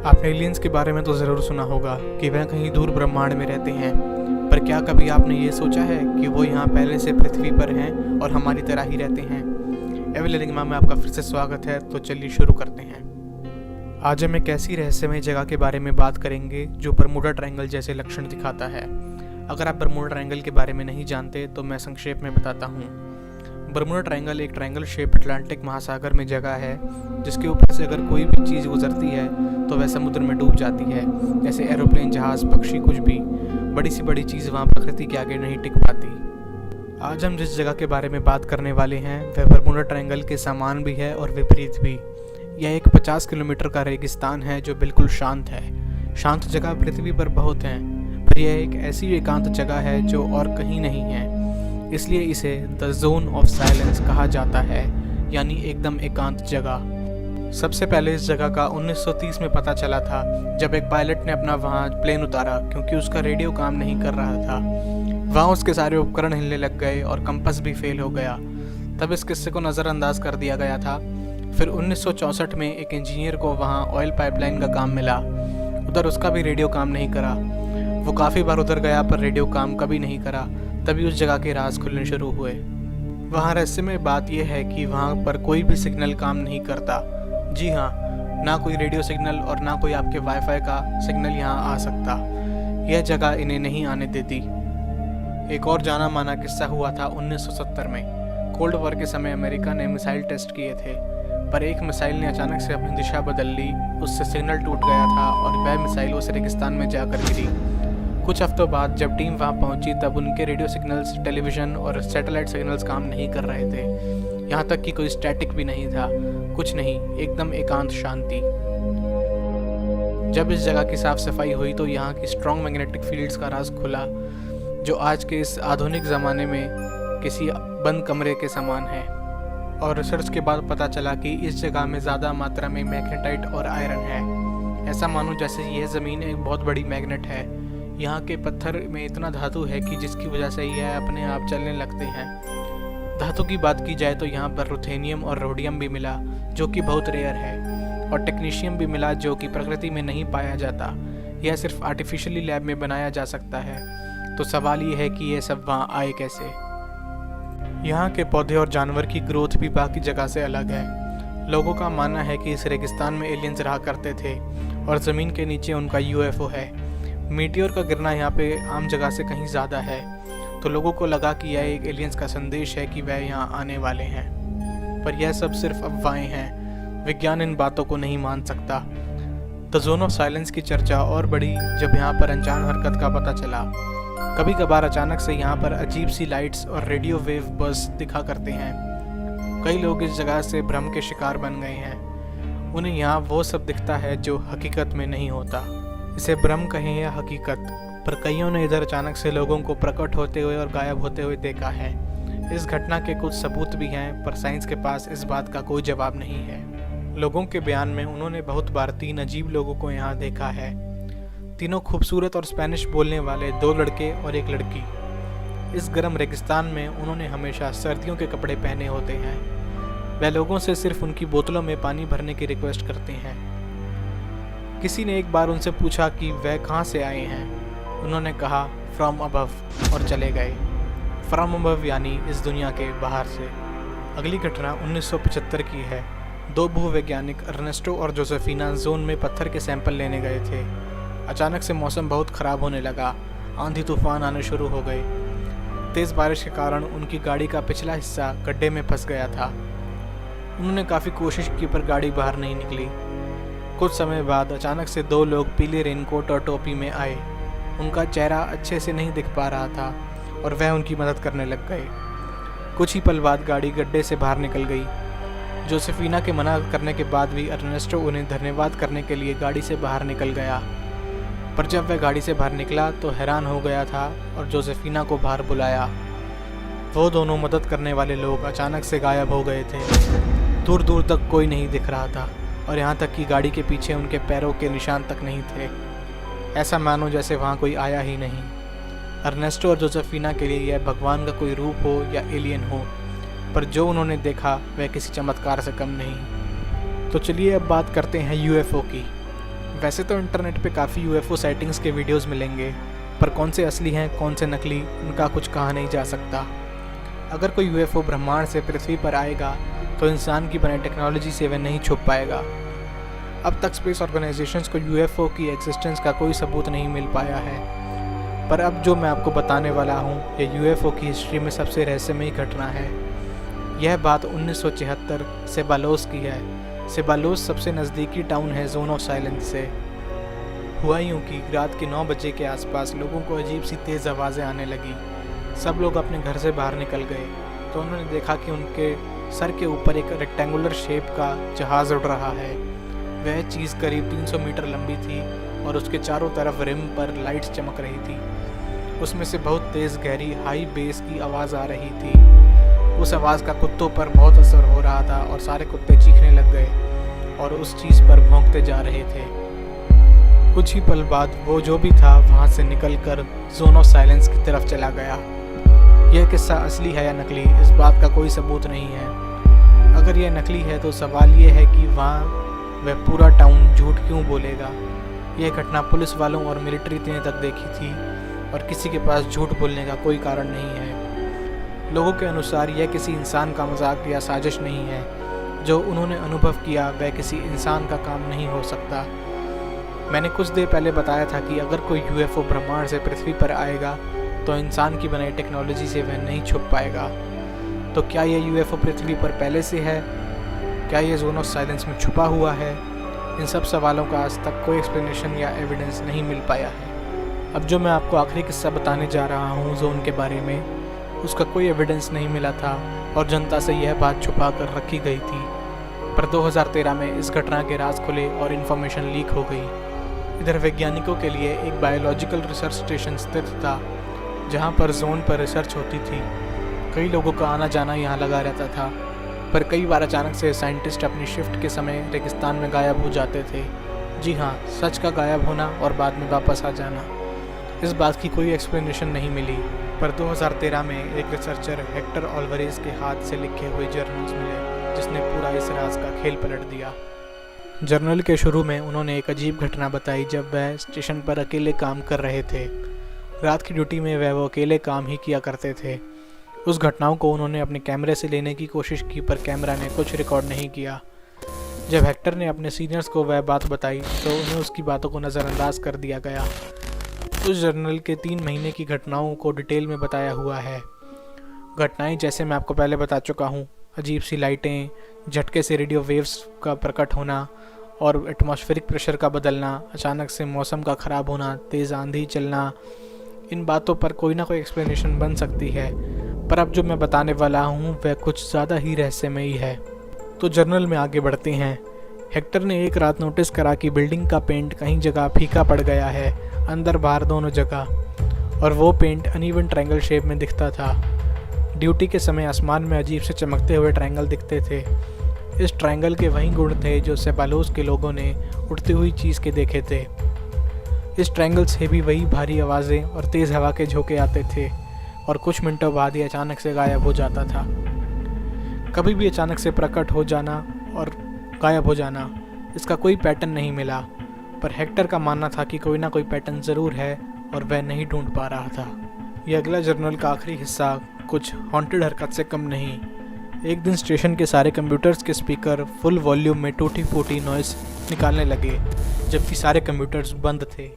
आपने एलियंस के बारे में तो ज़रूर सुना होगा कि वह कहीं दूर ब्रह्मांड में रहते हैं, पर क्या कभी आपने ये सोचा है कि वो यहाँ पहले से पृथ्वी पर हैं और हमारी तरह ही रहते हैं। एवरलिविंग में आपका फिर से स्वागत है, तो चलिए शुरू करते हैं। आज हम एक ऐसी रहस्यमय जगह के बारे में बात करेंगे जो बरमूडा ट्रायंगल जैसे लक्षण दिखाता है। अगर आप बरमूडा ट्रायंगल के बारे में नहीं जानते तो मैं संक्षेप में बताता हूँ। बरमूडा ट्रायंगल एक ट्रायंगल शेप अटलांटिक महासागर में जगह है जिसके ऊपर से अगर कोई भी चीज़ गुजरती है तो वह समुद्र में डूब जाती है, जैसे एरोप्लेन, जहाज़, पक्षी, कुछ भी। बड़ी सी बड़ी चीज़ वहाँ प्रकृति के आगे नहीं टिक पाती। आज हम जिस जगह के बारे में बात करने वाले हैं वह बरमूडा ट्रायंगल के समान भी है और विपरीत भी। यह एक 50 किलोमीटर का रेगिस्तान है जो बिल्कुल शांत है। शांत जगह पृथ्वी पर बहुत हैं, पर यह एक ऐसी एकांत जगह है जो और कहीं नहीं है, इसलिए इसे द जोन ऑफ साइलेंस कहा जाता है, यानी एकदम एकांत जगह। सबसे पहले इस जगह का 1930 में पता चला था जब एक पायलट ने अपना वहाँ प्लेन उतारा, क्योंकि उसका रेडियो काम नहीं कर रहा था। वहाँ उसके सारे उपकरण हिलने लग गए और कंपास भी फेल हो गया। तब इस किस्से को नज़रअंदाज कर दिया गया था। फिर 1964 में एक इंजीनियर को वहाँ ऑयल पाइपलाइन का काम मिला। उधर उसका भी रेडियो काम नहीं करा। वो काफ़ी बार उधर गया पर रेडियो काम कभी नहीं करा। तभी उस जगह के राज खुलने शुरू हुए। वहाँ रहस्यमय बात यह है कि वहाँ पर कोई भी सिग्नल काम नहीं करता। जी हाँ, ना कोई रेडियो सिग्नल और ना कोई आपके वाईफाई का सिग्नल यहाँ आ सकता। यह जगह इन्हें नहीं आने देती। एक और जाना माना किस्सा हुआ था 1970 में। कोल्ड वॉर के समय अमेरिका ने मिसाइल टेस्ट किए थे, पर एक मिसाइल ने अचानक से अपनी दिशा बदल ली। उससे सिग्नल टूट गया था और वह मिसाइल उस रेगिस्तान में जाकर गिरी। कुछ हफ्तों बाद जब टीम वहां पहुंची तब उनके रेडियो सिग्नल्स, टेलीविज़न और सैटेलाइट सिग्नल्स काम नहीं कर रहे थे। यहाँ तक कि कोई स्टैटिक भी नहीं था, कुछ नहीं, एकदम एकांत शांति। जब इस जगह की साफ सफाई हुई तो यहाँ की स्ट्रॉन्ग मैग्नेटिक फील्ड्स का राज खुला, जो आज के इस आधुनिक ज़माने में किसी बंद कमरे के समान है। और रिसर्च के बाद पता चला कि इस जगह में ज़्यादा मात्रा में मैग्नेटाइट और आयरन है। ऐसा मानो जैसे यह ज़मीन एक बहुत बड़ी मैग्नेट है। यहाँ के पत्थर में इतना धातु है कि जिसकी वजह से यह अपने आप चलने लगते हैं। धातु की बात की जाए तो यहाँ पर रुथेनियम और रोडियम भी मिला, जो कि बहुत रेयर है, और टेक्नीशियम भी मिला, जो कि प्रकृति में नहीं पाया जाता। यह सिर्फ आर्टिफिशियली लैब में बनाया जा सकता है। तो सवाल ये है कि यह सब वहाँ आए कैसे। यहाँ के पौधे और जानवर की ग्रोथ भी बाकी जगह से अलग है। लोगों का मानना है कि इस रेगिस्तान में एलियंस रहा करते थे और ज़मीन के नीचे उनका यूएफओ है। मीटियोर का गिरना यहाँ पे आम जगह से कहीं ज़्यादा है, तो लोगों को लगा कि यह एक एलियंस का संदेश है कि वह यहाँ आने वाले हैं। पर यह सब सिर्फ अफवाहें हैं। विज्ञान इन बातों को नहीं मान सकता। द जोन ऑफ साइलेंस की चर्चा और बढ़ी जब यहाँ पर अनजान हरकत का पता चला। कभी कभार अचानक से यहाँ पर अजीब सी लाइट्स और रेडियो वेव बर्स्ट दिखा करते हैं। कई लोग इस जगह से भ्रम के शिकार बन गए हैं। उन्हें यहाँ वो सब दिखता है जो हकीकत में नहीं होता। इसे भ्रम कहें या हकीकत, पर कईयों ने इधर अचानक से लोगों को प्रकट होते हुए और गायब होते हुए देखा है। इस घटना के कुछ सबूत भी हैं, पर साइंस के पास इस बात का कोई जवाब नहीं है। लोगों के बयान में उन्होंने बहुत बार 3 अजीब लोगों को यहाँ देखा है। तीनों खूबसूरत और स्पेनिश बोलने वाले 2 लड़के और 1 लड़की। इस गर्म रेगिस्तान में उन्होंने हमेशा सर्दियों के कपड़े पहने होते हैं। वह लोगों से सिर्फ उनकी बोतलों में पानी भरने की रिक्वेस्ट करते हैं। किसी ने एक बार उनसे पूछा कि वह कहाँ से आए हैं। उन्होंने कहा फ्रॉम अबव और चले गए। फ्रॉम अबव यानी इस दुनिया के बाहर से। अगली घटना 1975 की है। 2 भूवैज्ञानिक अर्नेस्टो और जोसेफिना जोन में पत्थर के सैंपल लेने गए थे। अचानक से मौसम बहुत ख़राब होने लगा। आंधी तूफान आने शुरू हो गए। तेज़ बारिश के कारण उनकी गाड़ी का पिछला हिस्सा गड्ढे में फंस गया था। उन्होंने काफ़ी कोशिश की पर गाड़ी बाहर नहीं निकली। कुछ समय बाद अचानक से 2 लोग पीले रेनकोट और टोपी में आए। उनका चेहरा अच्छे से नहीं दिख पा रहा था और वह उनकी मदद करने लग गए। कुछ ही पल बाद गाड़ी गड्ढे से बाहर निकल गई। जोसेफिना के मना करने के बाद भी अर्नेस्टो उन्हें धन्यवाद करने के लिए गाड़ी से बाहर निकल गया। पर जब वह गाड़ी से बाहर निकला तो हैरान हो गया था और जोसेफिना को बाहर बुलाया। वो दोनों मदद करने वाले लोग अचानक से गायब हो गए थे। दूर दूर तक कोई नहीं दिख रहा था और यहाँ तक कि गाड़ी के पीछे उनके पैरों के निशान तक नहीं थे। ऐसा मानो जैसे वहाँ कोई आया ही नहीं। अर्नेस्टो और जोसेफिना के लिए यह भगवान का कोई रूप हो या एलियन हो, पर जो उन्होंने देखा वह किसी चमत्कार से कम नहीं। तो चलिए अब बात करते हैं यूएफओ की। वैसे तो इंटरनेट पे काफ़ी यूएफओ साइटिंग्स के वीडियोस मिलेंगे, पर कौन से असली हैं कौन से नकली, उनका कुछ कहा नहीं जा सकता। अगर कोई यूएफओ ब्रह्मांड से पृथ्वी पर आएगा तो इंसान की बनाई टेक्नोलॉजी से वह नहीं छुप पाएगा। अब तक स्पेस ऑर्गेनाइजेशंस को यूएफओ की एग्जिस्टेंस का कोई सबूत नहीं मिल पाया है, पर अब जो मैं आपको बताने वाला हूँ ये यूएफओ की हिस्ट्री में सबसे रहस्यमयी घटना है। यह बात 1976 सेबालोस की है। सेबालोस सबसे नज़दीकी टाउन है जोन ऑफ साइलेंस से। हुआ यूँ कि रात के 9 बजे के आसपास लोगों को अजीब सी तेज़ आवाज़ें आने लगी। सब लोग अपने घर से बाहर निकल गए तो उन्होंने देखा कि उनके सर के ऊपर एक रेक्टेंगुलर शेप का जहाज़ उड़ रहा है। वह चीज़ करीब 300 मीटर लंबी थी और उसके चारों तरफ रिम पर लाइट्स चमक रही थी। उसमें से बहुत तेज़ गहरी हाई बेस की आवाज़ आ रही थी। उस आवाज़ का कुत्तों पर बहुत असर हो रहा था और सारे कुत्ते चीखने लग गए और उस चीज़ पर भौंकते जा रहे थे। कुछ ही पल बाद वो जो भी था वहाँ से निकलकर जोन ऑफ साइलेंस की तरफ चला गया। यह किस्सा असली है या नकली, इस बात का कोई सबूत नहीं है। अगर यह नकली है तो सवाल ये है कि वहाँ वह पूरा टाउन झूठ क्यों बोलेगा। यह घटना पुलिस वालों और मिलिट्री ने तक देखी थी और किसी के पास झूठ बोलने का कोई कारण नहीं है। लोगों के अनुसार यह किसी इंसान का मजाक या साजिश नहीं है। जो उन्होंने अनुभव किया वह किसी इंसान का काम नहीं हो सकता। मैंने कुछ देर पहले बताया था कि अगर कोई यूएफओ ब्रह्मांड से पृथ्वी पर आएगा तो इंसान की बनाई टेक्नोलॉजी से वह नहीं छुप पाएगा। तो क्या यह यूएफओ पृथ्वी पर पहले से है? क्या यह जोन ऑफ साइलेंस में छुपा हुआ है? इन सब सवालों का आज तक कोई एक्सप्लेनेशन या एविडेंस नहीं मिल पाया है। अब जो मैं आपको आखिरी किस्सा बताने जा रहा हूँ जोन के बारे में, उसका कोई एविडेंस नहीं मिला था और जनता से यह बात छुपा कर रखी गई थी। पर 2013 में इस घटना के राज खुले और इन्फॉर्मेशन लीक हो गई। इधर वैज्ञानिकों के लिए एक बायोलॉजिकल रिसर्च स्टेशन स्थित था जहां पर जोन पर रिसर्च होती थी। कई लोगों का आना जाना यहां लगा रहता था, पर कई बार अचानक से साइंटिस्ट अपनी शिफ्ट के समय रेगिस्तान में गायब हो जाते थे। जी हाँ, सच का गायब होना और बाद में वापस आ जाना। इस बात की कोई एक्सप्लेनेशन नहीं मिली, पर 2013 में एक रिसर्चर हेक्टर ऑल्वरेज के हाथ से लिखे हुए जर्नल्स मिले जिसने पूरा इस राज का खेल पलट दिया। जर्नल के शुरू में उन्होंने एक अजीब घटना बताई जब वह स्टेशन पर अकेले काम कर रहे थे। रात की ड्यूटी में वह वो अकेले काम ही किया करते थे। उस घटनाओं को उन्होंने अपने कैमरे से लेने की कोशिश की पर कैमरा ने कुछ रिकॉर्ड नहीं किया। जब हेक्टर ने अपने सीनियर्स को वह बात बताई तो उन्हें उसकी बातों को नज़रअंदाज कर दिया गया। उस जर्नल के 3 महीने की घटनाओं को डिटेल में बताया हुआ है। घटनाएं जैसे मैं आपको पहले बता चुका हूँ, अजीब सी लाइटें, झटके से रेडियो वेव्स का प्रकट होना और एटमॉस्फेरिक प्रेशर का बदलना, अचानक से मौसम का ख़राब होना, तेज़ आंधी चलना, इन बातों पर कोई ना कोई एक्सप्लेनेशन बन सकती है। पर अब जो मैं बताने वाला हूँ वह कुछ ज़्यादा ही रहस्यमयी है। तो जर्नल में आगे बढ़ते हैं। हेक्टर ने एक रात नोटिस करा कि बिल्डिंग का पेंट कहीं जगह फीका पड़ गया है, अंदर बाहर दोनों जगह, और वो पेंट अनइवन ट्रायंगल शेप में दिखता था। ड्यूटी के समय आसमान में अजीब से चमकते हुए ट्रायंगल दिखते थे। इस ट्रायंगल के वही गुण थे जो सेबालोस के लोगों ने उड़ती हुई चीज़ के देखे थे। इस ट्रायंगल से भी वही भारी आवाज़ें और तेज़ हवा के झोंके आते थे और कुछ मिनटों बाद ही अचानक से गायब हो जाता था। कभी भी अचानक से प्रकट हो जाना और गायब हो जाना, इसका कोई पैटर्न नहीं मिला। पर हेक्टर का मानना था कि कोई ना कोई पैटर्न ज़रूर है और वह नहीं ढूंढ पा रहा था। यह अगला जर्नल का आखिरी हिस्सा कुछ हॉन्टेड हरकत से कम नहीं। एक दिन स्टेशन के सारे कंप्यूटर्स के स्पीकर फुल वॉल्यूम में टूटी फूटी नॉइस निकालने लगे जबकि सारे कंप्यूटर्स बंद थे।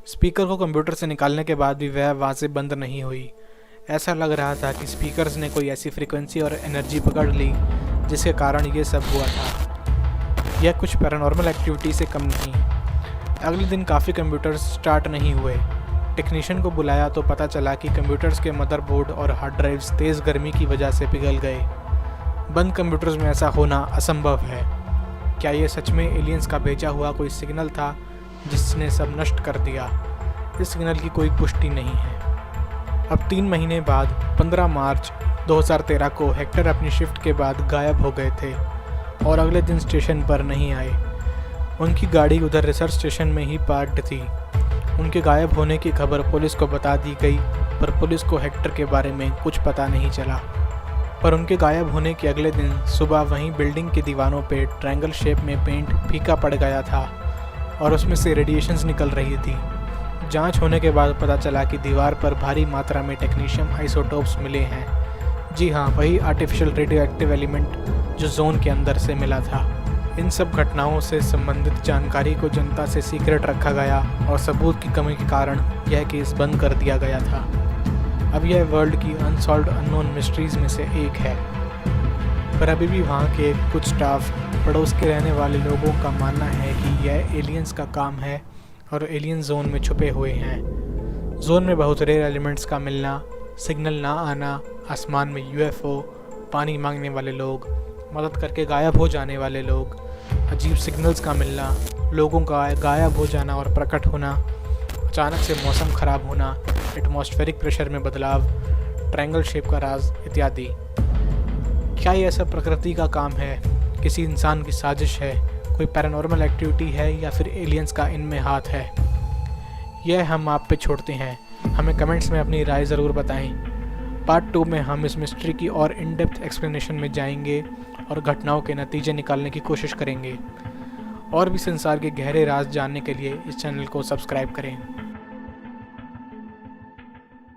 स्पीकर को कंप्यूटर से निकालने के बाद भी वह आवाज़ें बंद नहीं हुई। ऐसा लग रहा था कि स्पीकर्स ने कोई ऐसी फ्रीक्वेंसी और एनर्जी पकड़ ली जिसके कारण ये सब हुआ था। यह कुछ पैरानॉर्मल एक्टिविटी से कम नहीं। अगले दिन काफ़ी कंप्यूटर्स स्टार्ट नहीं हुए। टेक्नीशियन को बुलाया तो पता चला कि कंप्यूटर्स के मदरबोर्ड और हार्ड ड्राइव्स तेज़ गर्मी की वजह से पिघल गए। बंद कंप्यूटर्स में ऐसा होना असंभव है। क्या ये सच में एलियंस का भेजा हुआ कोई सिग्नल था जिसने सब नष्ट कर दिया? इस सिग्नल की कोई पुष्टि नहीं है। अब 3 महीने बाद 15 मार्च 2013 को हेक्टर अपनी शिफ्ट के बाद गायब हो गए थे और अगले दिन स्टेशन पर नहीं आए। उनकी गाड़ी उधर रिसर्च स्टेशन में ही पार्क्ड थी। उनके गायब होने की खबर पुलिस को बता दी गई, पर पुलिस को हेक्टर के बारे में कुछ पता नहीं चला। पर उनके गायब होने के अगले दिन सुबह वहीं बिल्डिंग की दीवारों पे ट्रायंगल शेप में पेंट फीका पड़ गया था और उसमें से रेडिएशंस निकल रही थी। जांच होने के बाद पता चला कि दीवार पर भारी मात्रा में टेक्नीशियम आइसोटोप्स मिले हैं। जी हाँ, वही आर्टिफिशियल रेडियो एक्टिव एलिमेंट जो जोन के अंदर से मिला था। इन सब घटनाओं से संबंधित जानकारी को जनता से सीक्रेट रखा गया और सबूत की कमी के कारण यह केस बंद कर दिया गया था। अब यह वर्ल्ड की अनसॉल्व्ड अननोन मिस्ट्रीज़ में से एक है, पर अभी भी वहाँ के कुछ स्टाफ पड़ोस के रहने वाले लोगों का मानना है कि यह एलियंस का काम है और एलियन जोन में छुपे हुए हैं। जोन में बहुत रेयर एलिमेंट्स का मिलना, सिग्नल ना आना, आसमान में यूएफओ, पानी मांगने वाले लोग, मदद करके गायब हो जाने वाले लोग, अजीब सिग्नल्स का मिलना, लोगों का गायब हो जाना और प्रकट होना, अचानक से मौसम ख़राब होना, एटमॉस्फेरिक प्रेशर में बदलाव, ट्रायंगल शेप का राज इत्यादि। क्या ये सब प्रकृति का काम है, किसी इंसान की साजिश है, कोई पैरानॉर्मल एक्टिविटी है या फिर एलियंस का इनमें हाथ है? यह हम आप पे छोड़ते हैं। हमें कमेंट्स में अपनी राय ज़रूर बताएं। पार्ट 2 में हम इस मिस्ट्री की और इन डेप्थ एक्सप्लेनेशन में जाएंगे और घटनाओं के नतीजे निकालने की कोशिश करेंगे। और भी संसार के गहरे राज जानने के लिए इस चैनल को सब्सक्राइब करें।